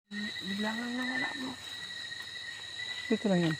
Bigla nga nawala bro. Dito lang yan.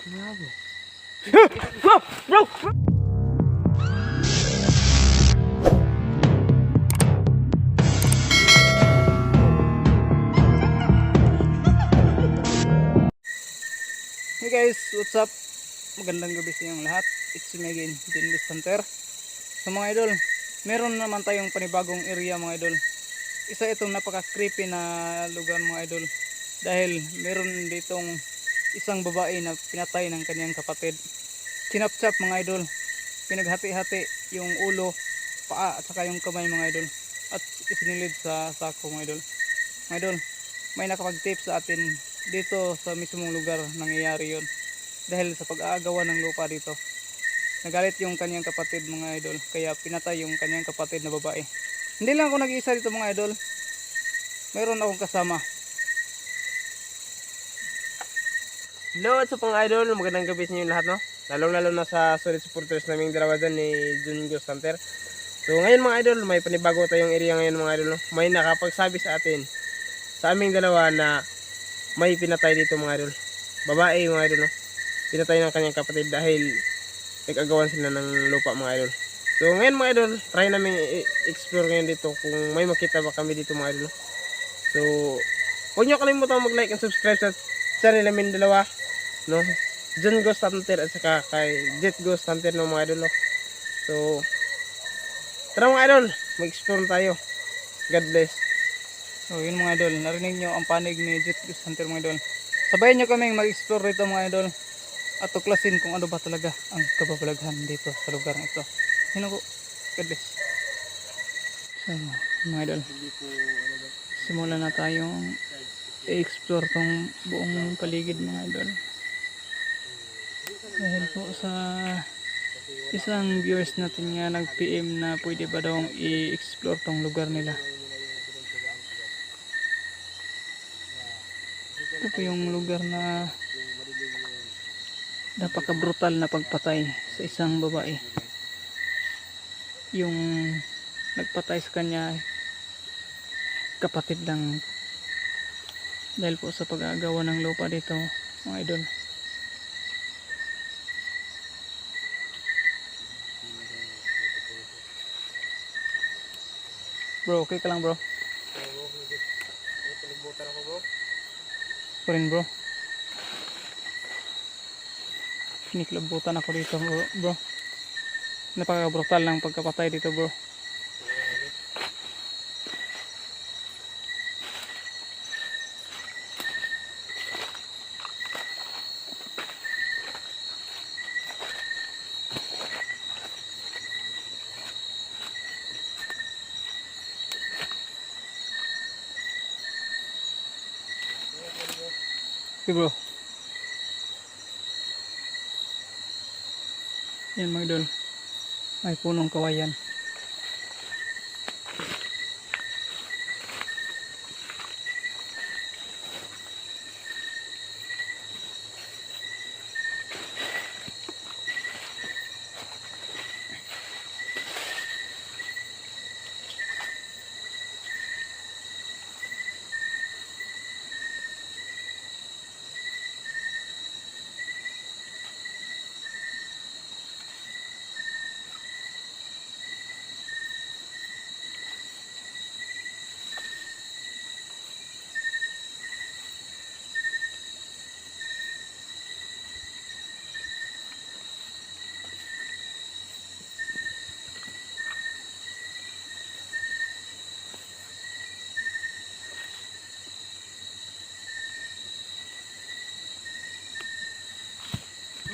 Nga bro. Bro! Bro! Hey guys, what's up? Magandang gabi sa inyong lahat. It's me again, Jingus Hunter. So mga idol, meron naman tayong panibagong area mga idol. Isa itong napaka-creepy na lugar mga idol. Dahil meron ditong isang babae na pinatay ng kanyang kapatid. Kinapchap mga idol. Pinaghati-hati yung ulo, paa at saka yung kamay mga idol. At isinilid sa sako mga idol. Mga idol, may nakapag-tip sa atin dito sa mismong lugar nangyayari yon. Dahil sa pag-aagawan ng lupa dito. Nagalit yung kanyang kapatid mga idol. Kaya pinatay yung kanyang kapatid na babae. Hindi lang ako nag-iisa dito mga idol. Mayroon akong kasama. Hello, what's up mga idol? Magandang gabi sa inyo lahat, no? Lalong-lalo na sa solid supporters naming dalawa dyan ni Jingus Hunter. So ngayon mga idol, may panibago tayong area ngayon mga idol, no? May nakapagsabi sa atin, sa aming dalawa na may pinatay dito mga idol. Babae mga idol, no? Pinatay ng kanyang kapatid dahil nag-agawan sila ng lupa mga idol. So ngayon mga idol, try namin i-explore ngayon dito kung may makita ba kami dito mga idol, no? So huwag nyo kalimutan mag-like and subscribe sa channel namin dalawa, no? John Ghost Hunter at saka kay Jet Ghost Hunter, no mga idol, no? So tara mga idol, mag-explore tayo. God bless. So yun mga idol, narinig nyo ang panig ni Jet Ghost Hunter mga idol. Sabayan nyo kaming mag-explore rito mga idol. At tuklasin kung ano ba talaga ang kababalaghan dito sa lugar na ito. Yun ako, God bless. So mga idol, simulan na tayong i-explore tong buong paligid mga idol. Dahil po sa isang viewers natin nga nag-PM na pwede ba daw i-explore tong lugar nila. Ito po yung lugar na napaka-brutal na pagpatay sa isang babae. Yung nagpatay sa kanya kapatid lang dahil po sa pag-aagawan ng lupa dito mga idol. Bro, okay ka lang bro? Ako rin bro. Kinikilabutan ako dito bro. Napaka-brutal ng pagkapatay dito bro. Okay bro. Yan mga idol. May punong kawayan.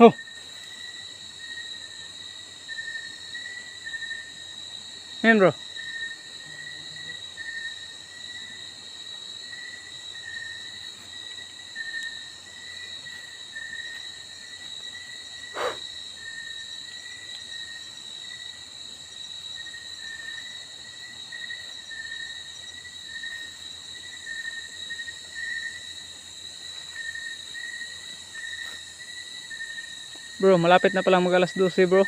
Oh! Yan bro. Bro, malapit na palang mag alas 12 bro.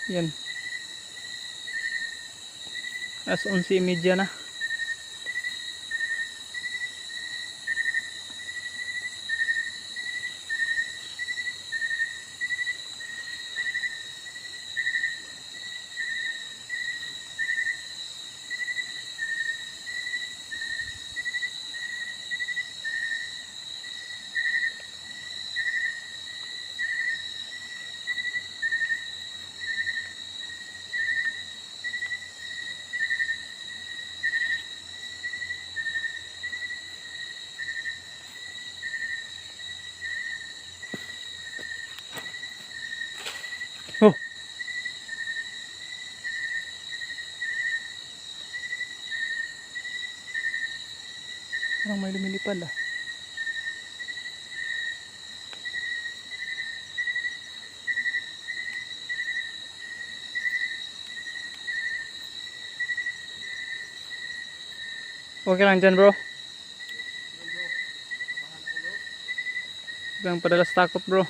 Yan. As 11:30 na. Oh, parang may lumilipad ah. Okay lang dyan bro. Huwag kang padalas takot bro.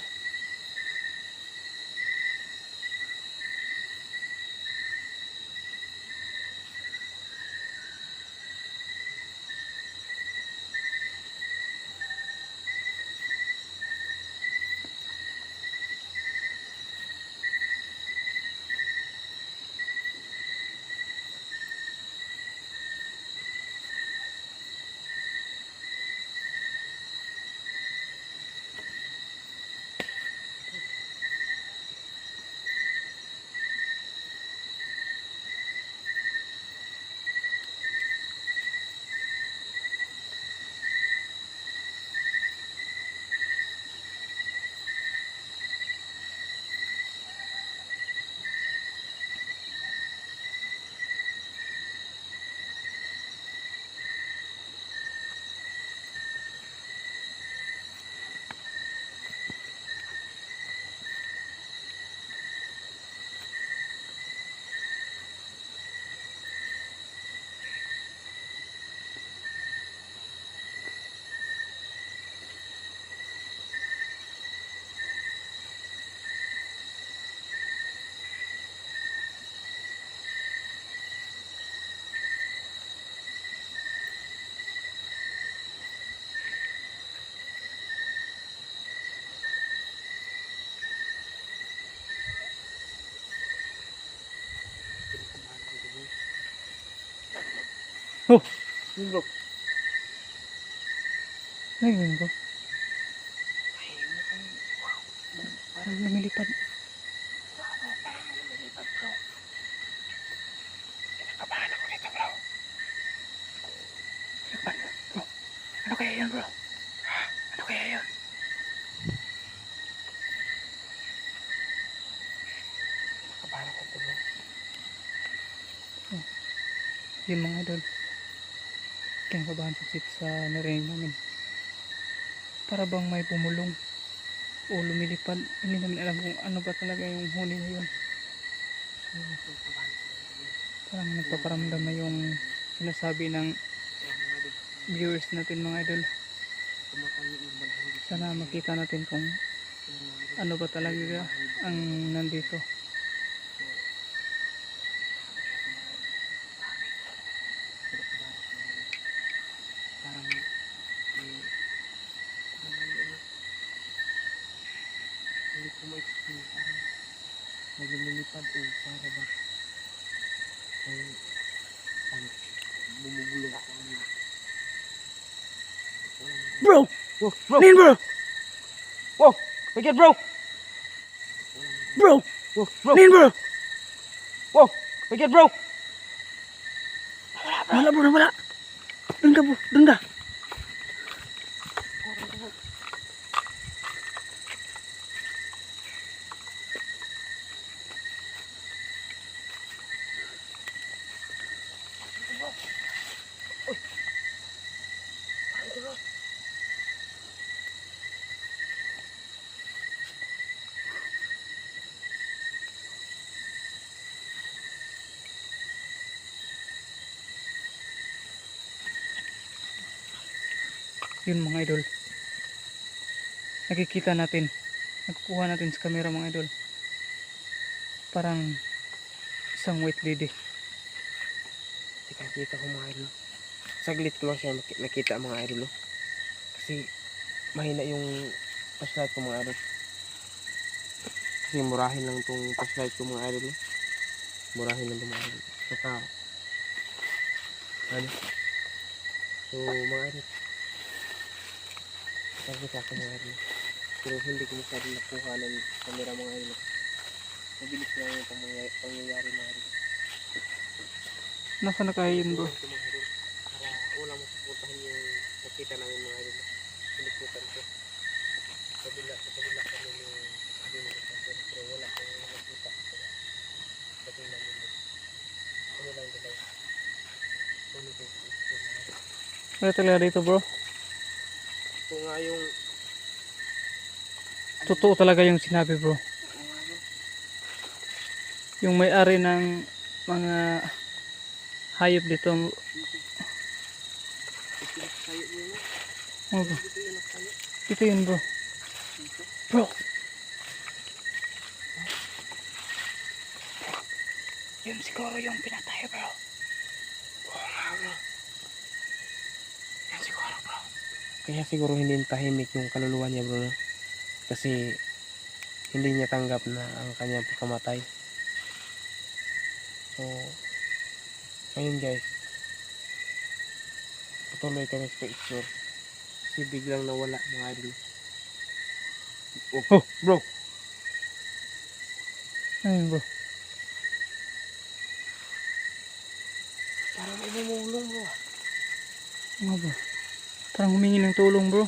Oh, Yun bro. nagawin ko. Parang lumilipad. Kabahan ako dito bro. Bro, ano kaya yan bro? Ano kaya yan? Kabahan ako dito bro. Yun mga idol. Kaya kabahan sa narinig namin. Para bang may pumulong o lumilipad. Hindi namin alam kung ano ba talaga yung huni na yun. So, parang nagpaparamdam na yung sinasabi ng viewers natin mga idol. Sana makita natin kung ano ba talaga ang nandito. Hindi ko ma-explain. Parang may lumilipad o para ba may bumubulong ako. Bro! Wow, bro! Lin bro! Wow! Again bro! Bro! Wow, bro! Lin bro! Wow! Again bro! Wala bro, wala. Doon ka bro, doon ka. Yun mga idol. Nakikita natin. Nagkukuha natin sa camera mga idol. Parang Isang white lady. Kita ko mga idol. Saglit ko lang siya nakita mga idol. Kasi mahina yung flashlight ko mga idol. Kasi murahin lang tong flashlight ko mga idol. Murahin lang tong mga idol. Saka ano. So mga idol. Saglit ako mga idol. Pero hindi ko masyadong nakuha ng camera mga idol. Mabilis lang yung pangyayari mga idol. Nasa na kayo yun bro? Para wala masuportahan yung nakita namin mga idol. Sinikutan ko. Sa kabila kami yung pero wala kang nakita. Sa tingnan namin. Ano lang dalawa. Ano ito? Wala talaga dito bro. Ito nga yung Totoo talaga yung sinabi bro. Yung may-ari ng mga hayop dito. tayo yun. Oh, bro. Dito yung nagtayo. Dito yun bro. Bro. Yun siguro yung pinatay bro. Oo nga bro. Yan siguro bro. Kaya siguro hindi tahimik yung kaluluwa niya bro. No? Kasi hindi niya tanggap na ang kanyang pagkamatay. So, ayun guys. Patuloy kami sa picture. Kasi biglang nawala mga idol. Oh, bro. Ayun bro. Parang may bumulong bro. Ano bro? Parang humingi ng tulong bro.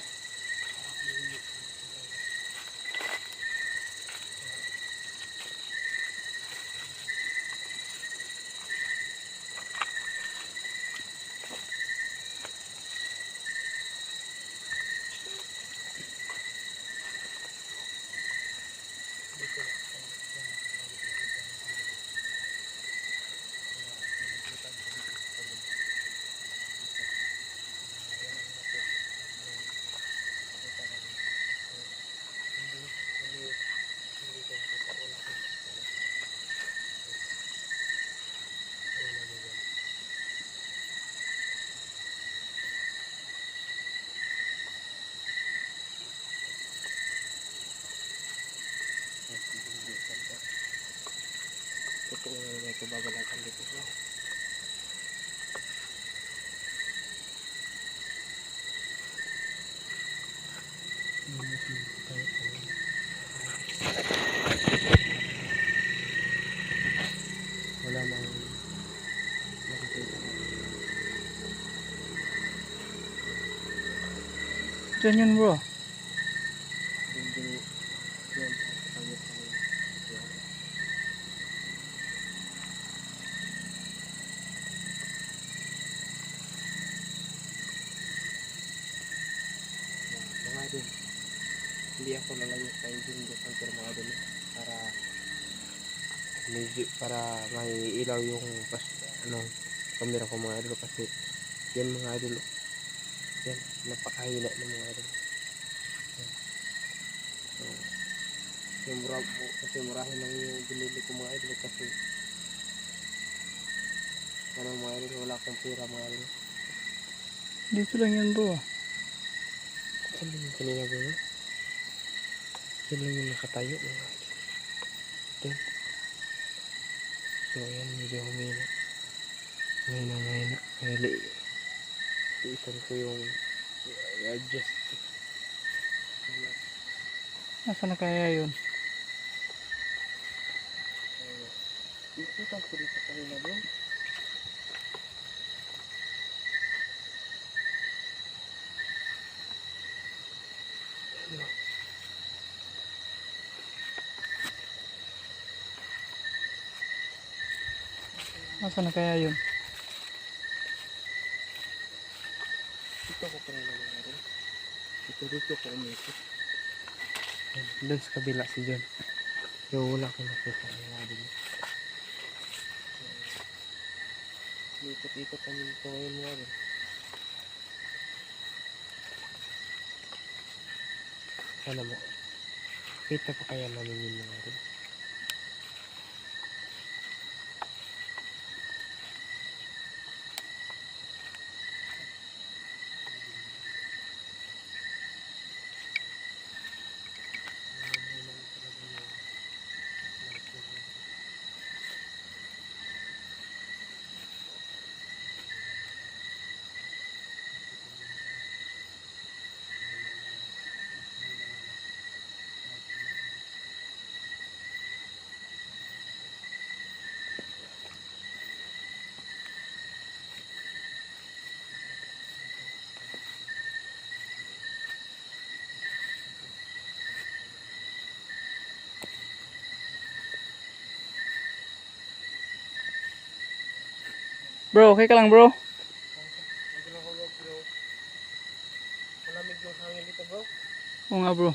Totoo na may kababalakan dito bro. Wala nang nakikita. Diyan yun bro. Hindi yun kami kanina. Mga idol, hindi ako lalayo kay Jingo Hunter mga idol para may ilaw yung camera ko mga idol kasi yan mga idol yan napakahina ng mga idol. So, yung kasi murahin lang yung binili ko mga idol kasi mga idol wala akong pera mga idol. Dito lang yan bro. Saan lang yung kanina bro? Saan lang yung nakatayo mga idol? Then, so yan medyo humina. Mahina. Kaya iisan ko yung i-adjust. Nasa na kaya yun? Nakita ko dito kanina bro. Nasa na kaya yun? Dito ko kanina mga idol. Dito ko umikot. Doon sa kabila si John. Pero wala ko nakita mga idol. Ikot-ikot kami dito ngayon mga idol. Sana mo. Kita pa kaya namin yun mga idol. Bro, okay ka lang bro? Hindi lang ako bro. Malamig yung hangin dito bro. Oo nga bro.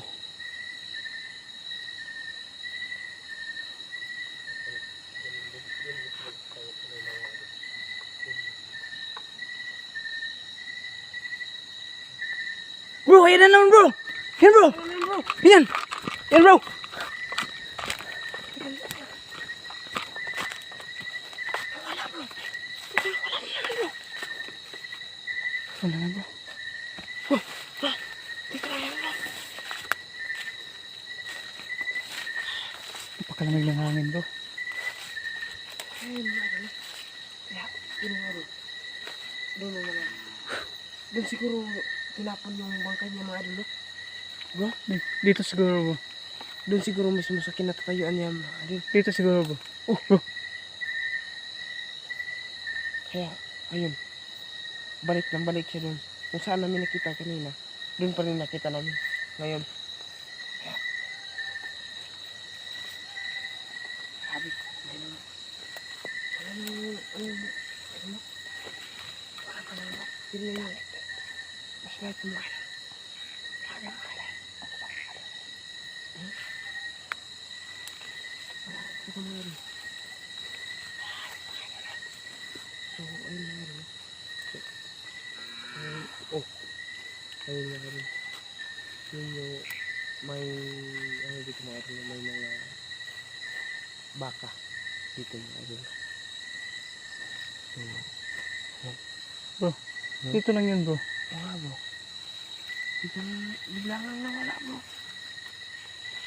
Bro, ayan na naman bro. Yan bro. Yan. Yan bro. Wala na bro. Napakalamig ng hangin bro. Ayun mga idol. Kaya, yun nga bro. Doon mo naman. Doon siguro tinapon yung bangkay niya mga idol. No? Bro, Dito siguro bro. doon siguro mismo sa kinatatayuan niya mga idol. Dito siguro bro. Oh bro. Kaya, ayun. Balik ng balik siya doon. Kung saan namin nakita kanina, doon pa rin nakita namin. Ngayon. Kaya, sabi, ayun. Ano? Tingnan nyo. Mas light mo. Grabe mga idol. Ito mga idol. So, ayun mga idol. Oh, ayun mga idol. Yun yung may, ano dito mga idol, may mga baka dito mga idol. Bro. Dito lang yun bro. Oo nga bro. Dito bigla nga nawala bro.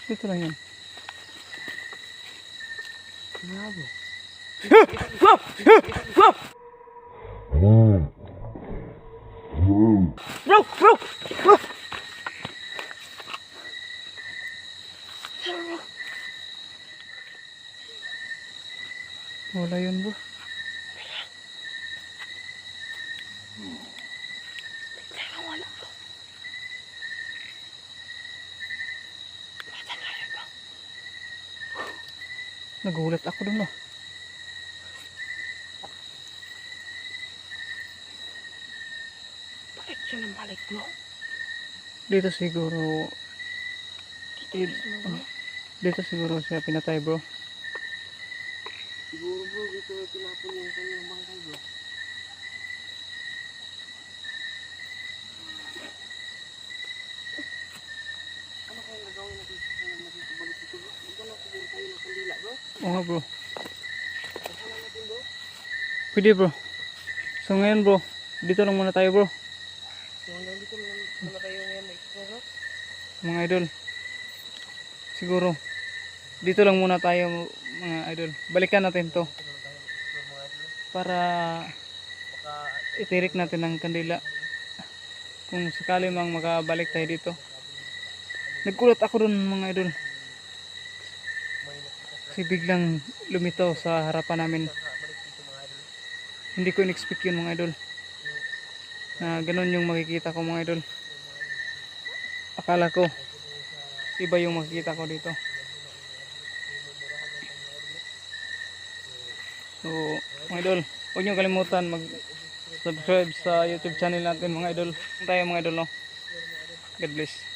Dito lang yun. Oo nga bro. Bro, bro. Bro. Wala yun bro. Bigla nawala bro. Basta nga yun bro. Nagulat ako dun bro. Bakit siya nang balik bro? Dito siguro. Dito mismo bro. Dito siguro siya pinatay bro. Siguro bro, dito tinapon yung kanyang bangkay bro. Ano kayang nagawin natin sa kanyang magkakabalik dito bro? Magkala siguro tayo ng kandila bro. Oo nga bro. Kasama natin bro. Pwede bro. So ngayon bro, dito lang muna tayo bro. So hanggang dito muna tayo ngayon na-explore bro. Mga idol. Siguro. Dito lang muna tayo mga idol. Balikan natin to. Para itirik natin ang kandila. Kung sakali mang makabalik tayo dito. Nagkulat ako dun mga idol. Kasi biglang lumitaw sa harapan namin. Hindi ko in-expect yun mga idol. Na ganun yung makikita ko mga idol. Akala ko iba yung makikita ko dito. So mga idol, huwag nyo kalimutan mag-subscribe sa YouTube channel natin mga idol. Tayo mga idol no. God bless.